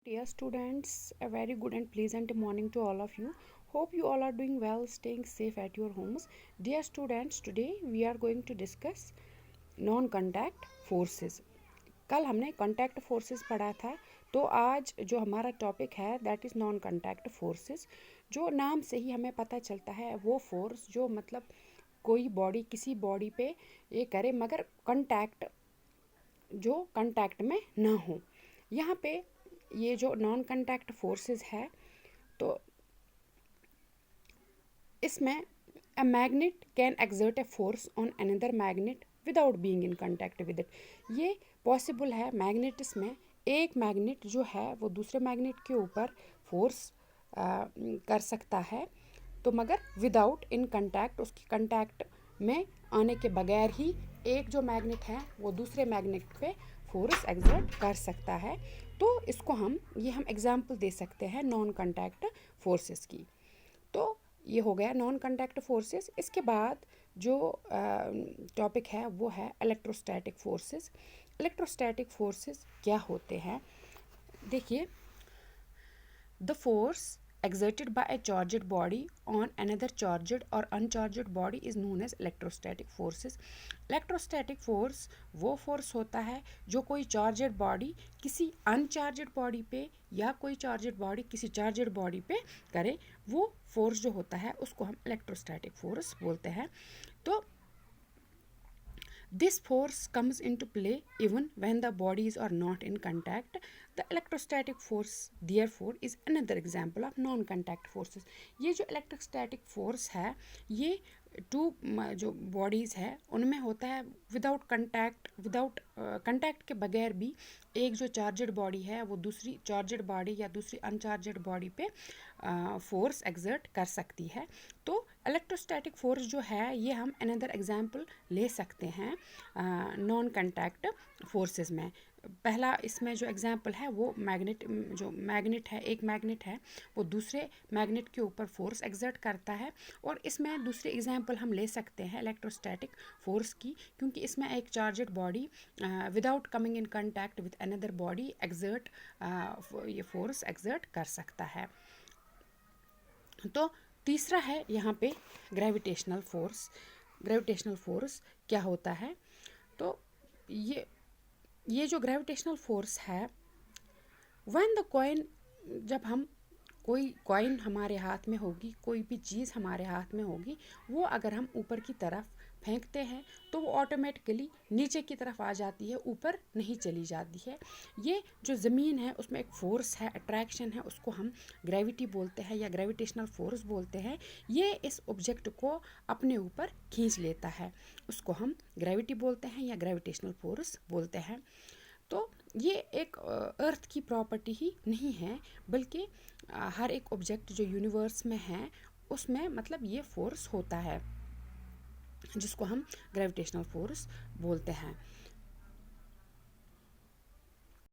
Dear students, a very good and pleasant morning to all of you. Hope you all are doing well, staying safe at your homes. Dear students, today we are going to discuss non-contact forces. कल हमने contact forces पढ़ा था, तो आज जो हमारा topic है that is non contact forces. जो नाम से ही हमें पता चलता है वो फोर्स जो मतलब कोई बॉडी किसी बॉडी पे ये करे मगर कंटैक्ट जो कंटैक्ट में ना हो. यहाँ पे ये जो नॉन कंटैक्ट फोर्सेस है तो इसमें a magnet can exert a force on another magnet without being in contact with it. ये पॉसिबल है मैग्नेटिस में. एक मैग्नेट जो है वो दूसरे मैग्नेट के ऊपर फोर्स कर सकता है तो मगर विदाउट इन कंटैक्ट, उसकी कंटैक्ट में आने के बगैर ही एक जो मैग्नेट है वो दूसरे मैग्नेट पे फोर्स एक्सर्ट कर सकता है. तो इसको हम एग्जांपल दे सकते हैं नॉन कंटैक्ट फोर्सेस की. तो ये हो गया नॉन कंटैक्ट फोर्सेस. इसके बाद जो टॉपिक है वो है इलेक्ट्रोस्टैटिक फोर्सेस. इलेक्ट्रोस्टैटिक फोर्सेस क्या होते हैं? देखिए, the force exerted by a charged body on another charged or uncharged body is known as electrostatic forces. Electrostatic force वो फोर्स होता है जो कोई चार्जड बॉडी किसी अनचार्जड बॉडी पे या कोई चार्जड बॉडी किसी चार्जड बॉडी पे करे. वो फोर्स जो होता है उसको हम इलेक्ट्रोस्टैटिक फोर्स बोलते हैं. तो this force comes into play even when the bodies are not in contact. The electrostatic force therefore is another example of non-contact forces. ये जो electrostatic force है ये टू जो बॉडीज़ है उनमें होता है विदाउट कंटैक्ट के बगैर भी. एक जो चार्जड बॉडी है वो दूसरी चार्जड बॉडी या दूसरी अनचार्जड बॉडी पे फोर्स एक्सर्ट कर सकती है. तो इलेक्ट्रोस्टैटिक फोर्स जो है ये हम अनदर एग्जांपल ले सकते हैं नॉन कंटैक्ट फोर्सेस में. पहला इसमें जो एग्जांपल है वो मैग्नेट है, एक मैग्नेट है वो दूसरे मैग्नेट के ऊपर फोर्स एक्सर्ट करता है. और इसमें दूसरी एग्जांपल हम ले सकते हैं इलेक्ट्रोस्टैटिक फोर्स की, क्योंकि इसमें एक charged body without coming in contact with another body exert ये फोर्स एक्सर्ट कर सकता है. तो तीसरा है यहाँ पे ग्रेविटेशनल फोर्स. ग्रेविटेशनल फोर्स क्या होता है? तो ये जो ग्रेविटेशनल फोर्स है व्हेन द कॉइन, जब हम कोई कॉइन हमारे हाथ में होगी, कोई भी चीज़ हमारे हाथ में होगी, वो अगर हम ऊपर की तरफ फेंकते हैं तो वो ऑटोमेटिकली नीचे की तरफ आ जाती है, ऊपर नहीं चली जाती है. ये जो ज़मीन है उसमें एक फोर्स है, अट्रैक्शन है, उसको हम ग्रेविटी बोलते हैं या ग्रेविटेशनल फोर्स बोलते हैं. ये इस ऑब्जेक्ट को अपने ऊपर खींच लेता है, उसको हम ग्रेविटी बोलते हैं या ग्रेविटेशनल फोर्स बोलते हैं. तो ये एक अर्थ की प्रॉपर्टी ही नहीं है, बल्कि हर एक ऑब्जेक्ट जो यूनिवर्स में है उसमें मतलब ये फोर्स होता है जिसको हम ग्रेविटेशनल फोर्स बोलते हैं.